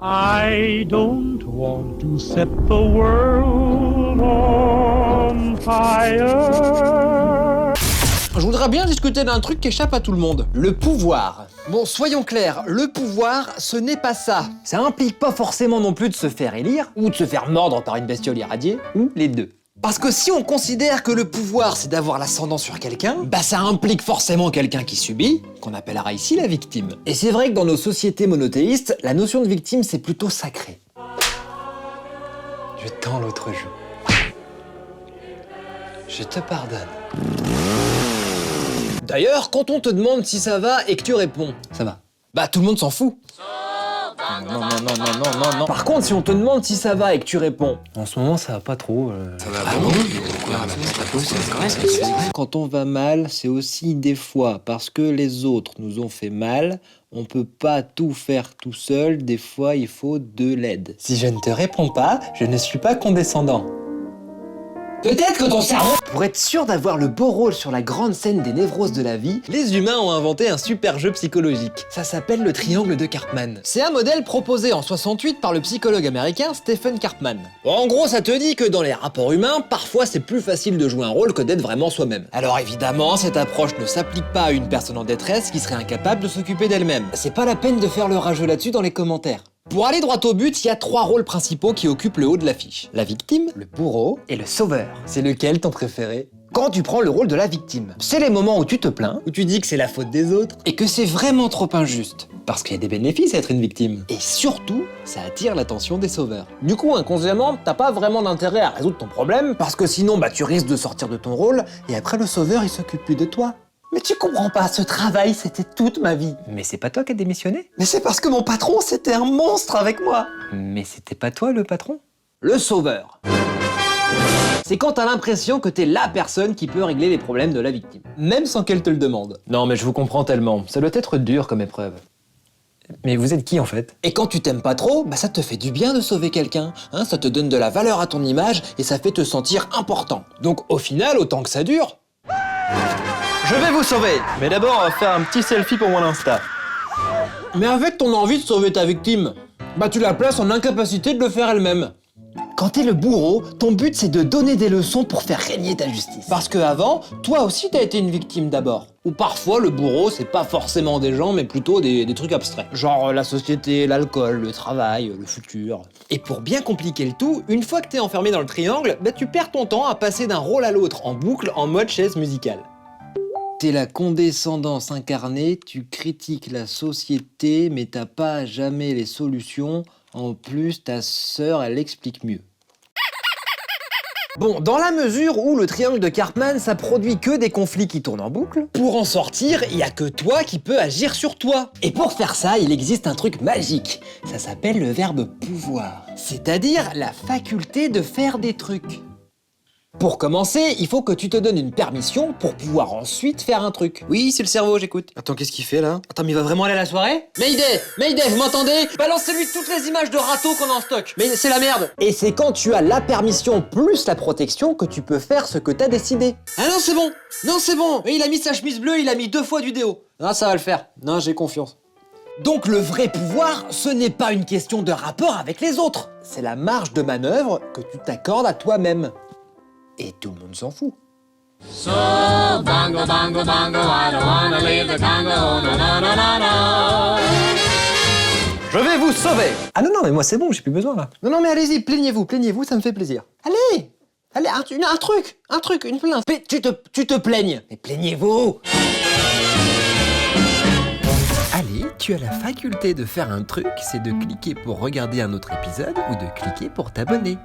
I don't want to set the world on fire. Je voudrais bien discuter d'un truc qui échappe à tout le monde. Le pouvoir. Bon, soyons clairs, le pouvoir, ce n'est pas ça. Ça implique pas forcément non plus de se faire élire, ou de se faire mordre par une bestiole irradiée, ou les deux. Parce que si on considère que le pouvoir, c'est d'avoir l'ascendant sur quelqu'un, bah ça implique forcément quelqu'un qui subit, qu'on appellera ici la victime. Et c'est vrai que dans nos sociétés monothéistes, la notion de victime, c'est plutôt sacré. Je tends l'autre joue. Je te pardonne. D'ailleurs, quand on te demande si ça va et que tu réponds « ça va », bah tout le monde s'en fout. Non. Par contre, si on te demande si ça va et que tu réponds « en ce moment, ça va pas trop… Ça va pas bon. Quand on va mal, c'est aussi des fois parce que les autres nous ont fait mal, on peut pas tout faire tout seul, des fois il faut de l'aide. Si je ne te réponds pas, je ne suis pas condescendant. Peut-être que ton cerveau… Pour être sûr d'avoir le beau rôle sur la grande scène des névroses de la vie, les humains ont inventé un super jeu psychologique. Ça s'appelle le triangle de Karpman. C'est un modèle proposé en 68 par le psychologue américain Stephen Karpman. Bon, en gros, ça te dit que dans les rapports humains, parfois c'est plus facile de jouer un rôle que d'être vraiment soi-même. Alors évidemment, cette approche ne s'applique pas à une personne en détresse qui serait incapable de s'occuper d'elle-même. C'est pas la peine de faire le rageux là-dessus dans les commentaires. Pour aller droit au but, il y a 3 rôles principaux qui occupent le haut de l'affiche. La victime, le bourreau et le sauveur. C'est lequel ton préféré ? Quand tu prends le rôle de la victime, c'est les moments où tu te plains, où tu dis que c'est la faute des autres et que c'est vraiment trop injuste. Parce qu'il y a des bénéfices à être une victime. Et surtout, ça attire l'attention des sauveurs. Du coup, inconsciemment, t'as pas vraiment d'intérêt à résoudre ton problème parce que sinon, tu risques de sortir de ton rôle et après le sauveur, il s'occupe plus de toi. Mais tu comprends pas, ce travail, c'était toute ma vie. Mais c'est pas toi qui as démissionné. Mais c'est parce que mon patron, c'était un monstre avec moi. Mais c'était pas toi le patron. Le sauveur. C'est quand t'as l'impression que t'es la personne qui peut régler les problèmes de la victime. Même sans qu'elle te le demande. Non mais je vous comprends tellement, ça doit être dur comme épreuve. Mais vous êtes qui en fait ? Et quand tu t'aimes pas trop, ça te fait du bien de sauver quelqu'un. Ça te donne de la valeur à ton image et ça fait te sentir important. Donc au final, autant que ça dure… Je vais vous sauver. Mais d'abord, on va faire un petit selfie pour mon Insta. Mais avec ton envie de sauver ta victime, tu la places en incapacité de le faire elle-même. Quand t'es le bourreau, ton but c'est de donner des leçons pour faire régner ta justice. Parce que avant, toi aussi t'as été une victime d'abord. Ou parfois le bourreau c'est pas forcément des gens mais plutôt des trucs abstraits. Genre la société, l'alcool, le travail, le futur. Et pour bien compliquer le tout, une fois que t'es enfermé dans le triangle, tu perds ton temps à passer d'un rôle à l'autre en boucle en mode chaise musicale. T'es la condescendance incarnée, tu critiques la société, mais t'as pas jamais les solutions. En plus, ta sœur, elle explique mieux. Bon, dans la mesure où le triangle de Karpman, ça produit que des conflits qui tournent en boucle, pour en sortir, il y a que toi qui peux agir sur toi. Et pour faire ça, il existe un truc magique. Ça s'appelle le verbe pouvoir. C'est-à-dire la faculté de faire des trucs. Pour commencer, il faut que tu te donnes une permission pour pouvoir ensuite faire un truc. Oui, c'est le cerveau, j'écoute. Attends, qu'est-ce qu'il fait là ? Attends, mais il va vraiment aller à la soirée ? Mayday, vous m'entendez ? Balancez-lui toutes les images de râteaux qu'on a en stock. Mais c'est la merde. Et c'est quand tu as la permission plus la protection que tu peux faire ce que t'as décidé. Ah non, c'est bon. Et il a mis sa chemise bleue, il a mis 2 fois du déo. Non, ça va le faire. Non, j'ai confiance. Donc le vrai pouvoir, ce n'est pas une question de rapport avec les autres. C'est la marge de manœuvre que tu t'accordes à toi-même. Et tout le monde s'en fout. So, bongo, bongo, bongo, I don't wanna leave the Congo, no, no, no, no, no. Je vais vous sauver. Ah non, mais moi c'est bon, j'ai plus besoin là. Non, mais allez-y, plaignez-vous, ça me fait plaisir. Allez, un truc, une plainte. Tu te plaignes. Mais plaignez-vous. Allez, tu as la faculté de faire un truc, c'est de cliquer pour regarder un autre épisode ou de cliquer pour t'abonner.